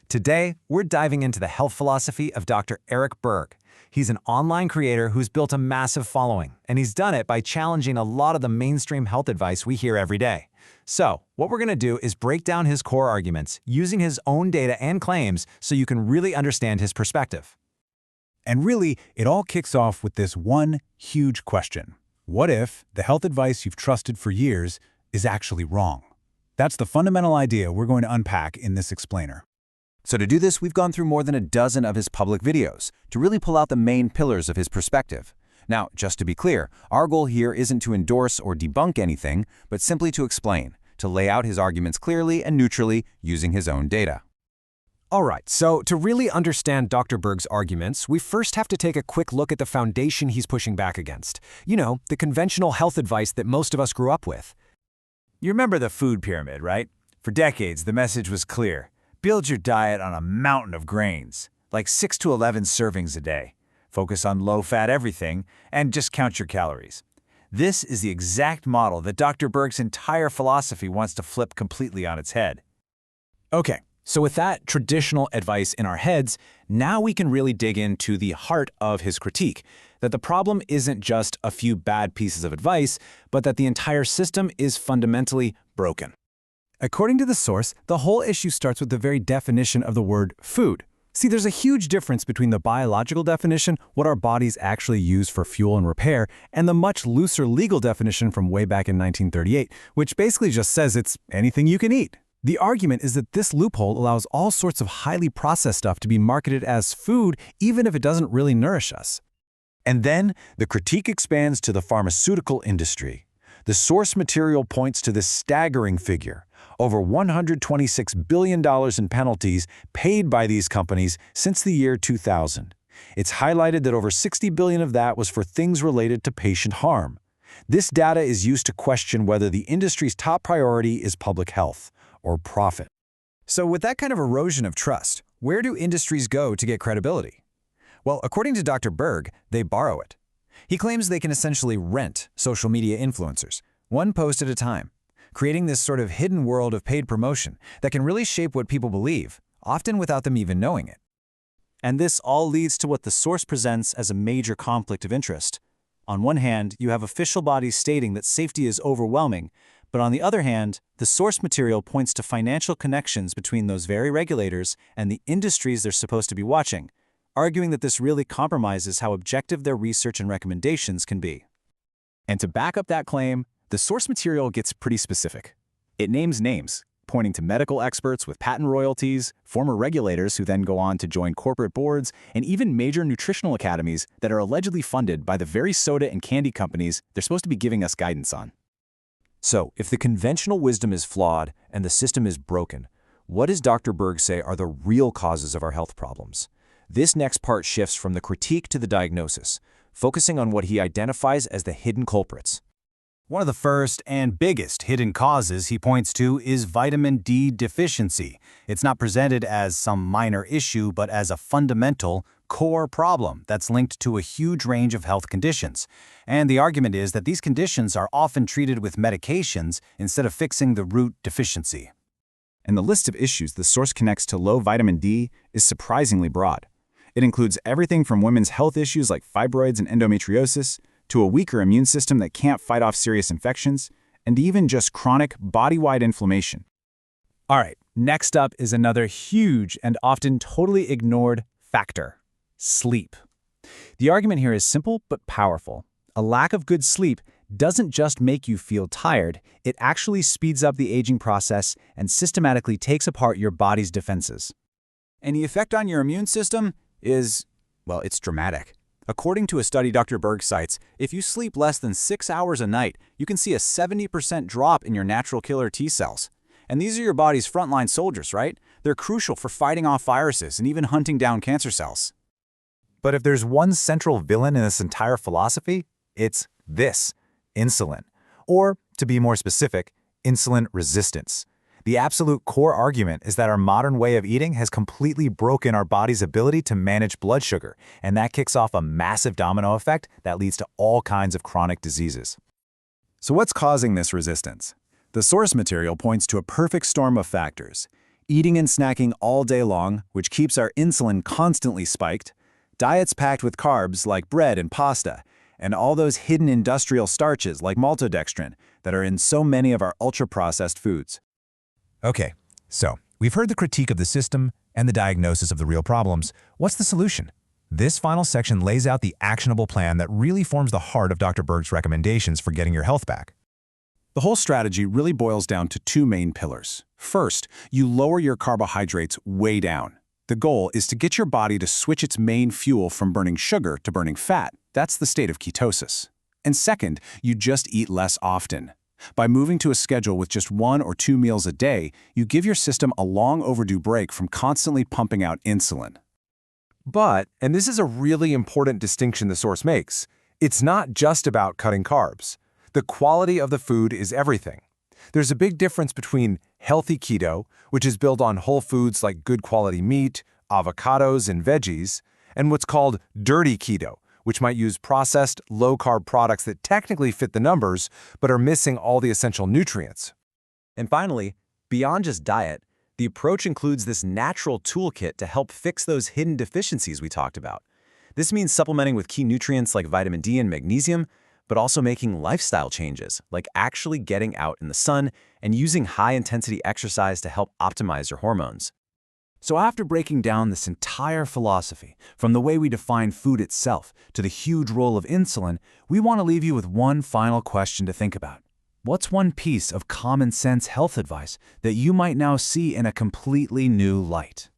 Today, we're diving into the health philosophy of Dr. Eric Berg. He's an online creator who's built a massive following, and he's done it by challenging a lot of the mainstream health advice we hear every day. So, what we're going to do is break down his core arguments using his own data and claims so you can really understand his perspective. And really, it all kicks off with this one huge question. What if the health advice you've trusted for years is actually wrong? That's the fundamental idea we're going to unpack in this explainer. So to do this, we've gone through more than a dozen of his public videos to really pull out the main pillars of his perspective. Now, just to be clear, our goal here isn't to endorse or debunk anything, but simply to explain, to lay out his arguments clearly and neutrally using his own data. All right, so to really understand Dr. Berg's arguments, we first have to take a quick look at the foundation he's pushing back against. You know, the conventional health advice that most of us grew up with. You remember the food pyramid, right? For decades, the message was clear. Build your diet on a mountain of grains, like 6 to 11 servings a day. Focus on low-fat everything, and just count your calories. This is the exact model that Dr. Berg's entire philosophy wants to flip completely on its head. Okay, so with that traditional advice in our heads, now we can really dig into the heart of his critique, that the problem isn't just a few bad pieces of advice, but that the entire system is fundamentally broken. According to the source, the whole issue starts with the very definition of the word food. See, there's a huge difference between the biological definition, what our bodies actually use for fuel and repair, and the much looser legal definition from way back in 1938, which basically just says it's anything you can eat. The argument is that this loophole allows all sorts of highly processed stuff to be marketed as food, even if it doesn't really nourish us. And then the critique expands to the pharmaceutical industry. The source material points to this staggering figure, over $126 billion in penalties paid by these companies since the year 2000. It's highlighted that over $60 billion of that was for things related to patient harm. This data is used to question whether the industry's top priority is public health or profit. So with that kind of erosion of trust, where do industries go to get credibility? Well, according to Dr. Berg, they borrow it. He claims they can essentially rent social media influencers, one post at a time, creating this sort of hidden world of paid promotion that can really shape what people believe, often without them even knowing it. And this all leads to what the source presents as a major conflict of interest. On one hand, you have official bodies stating that safety is overwhelming, but on the other hand, the source material points to financial connections between those very regulators and the industries they're supposed to be watching, arguing that this really compromises how objective their research and recommendations can be. And to back up that claim, the source material gets pretty specific. It names names, pointing to medical experts with patent royalties, former regulators who then go on to join corporate boards, and even major nutritional academies that are allegedly funded by the very soda and candy companies they're supposed to be giving us guidance on. So, if the conventional wisdom is flawed and the system is broken, what does Dr. Berg say are the real causes of our health problems? This next part shifts from the critique to the diagnosis, focusing on what he identifies as the hidden culprits. One of the first and biggest hidden causes he points to is vitamin D deficiency. It's not presented as some minor issue, but as a fundamental, core problem that's linked to a huge range of health conditions. And the argument is that these conditions are often treated with medications instead of fixing the root deficiency. And the list of issues the source connects to low vitamin D is surprisingly broad. It includes everything from women's health issues like fibroids and endometriosis, to a weaker immune system that can't fight off serious infections, and even just chronic body-wide inflammation. All right, next up is another huge and often totally ignored factor: sleep. The argument here is simple but powerful. A lack of good sleep doesn't just make you feel tired, it actually speeds up the aging process and systematically takes apart your body's defenses. And the effect on your immune system is, well, it's dramatic. According to a study Dr. Berg cites, if you sleep less than 6 hours a night, you can see a 70% drop in your natural killer T cells. And these are your body's frontline soldiers, right? They're crucial for fighting off viruses and even hunting down cancer cells. But if there's one central villain in this entire philosophy, it's this: insulin. Or, to be more specific, insulin resistance. The absolute core argument is that our modern way of eating has completely broken our body's ability to manage blood sugar, and that kicks off a massive domino effect that leads to all kinds of chronic diseases. So what's causing this resistance? The source material points to a perfect storm of factors. Eating and snacking all day long, which keeps our insulin constantly spiked, diets packed with carbs like bread and pasta, and all those hidden industrial starches like maltodextrin that are in so many of our ultra-processed foods. Okay, so we've heard the critique of the system and the diagnosis of the real problems. What's the solution? This final section lays out the actionable plan that really forms the heart of Dr. Berg's recommendations for getting your health back. The whole strategy really boils down to two main pillars. First, you lower your carbohydrates way down. The goal is to get your body to switch its main fuel from burning sugar to burning fat. That's the state of ketosis. And second, you just eat less often. By moving to a schedule with just 1 or 2 meals a day, you give your system a long overdue break from constantly pumping out insulin. But, and this is a really important distinction the source makes, it's not just about cutting carbs. The quality of the food is everything. There's a big difference between healthy keto, which is built on whole foods like good quality meat, avocados, and veggies, and what's called dirty keto, which might use processed, low-carb products that technically fit the numbers, but are missing all the essential nutrients. And finally, beyond just diet, the approach includes this natural toolkit to help fix those hidden deficiencies we talked about. This means supplementing with key nutrients like vitamin D and magnesium, but also making lifestyle changes, like actually getting out in the sun and using high-intensity exercise to help optimize your hormones. So after breaking down this entire philosophy, from the way we define food itself to the huge role of insulin, we want to leave you with one final question to think about. What's one piece of common sense health advice that you might now see in a completely new light?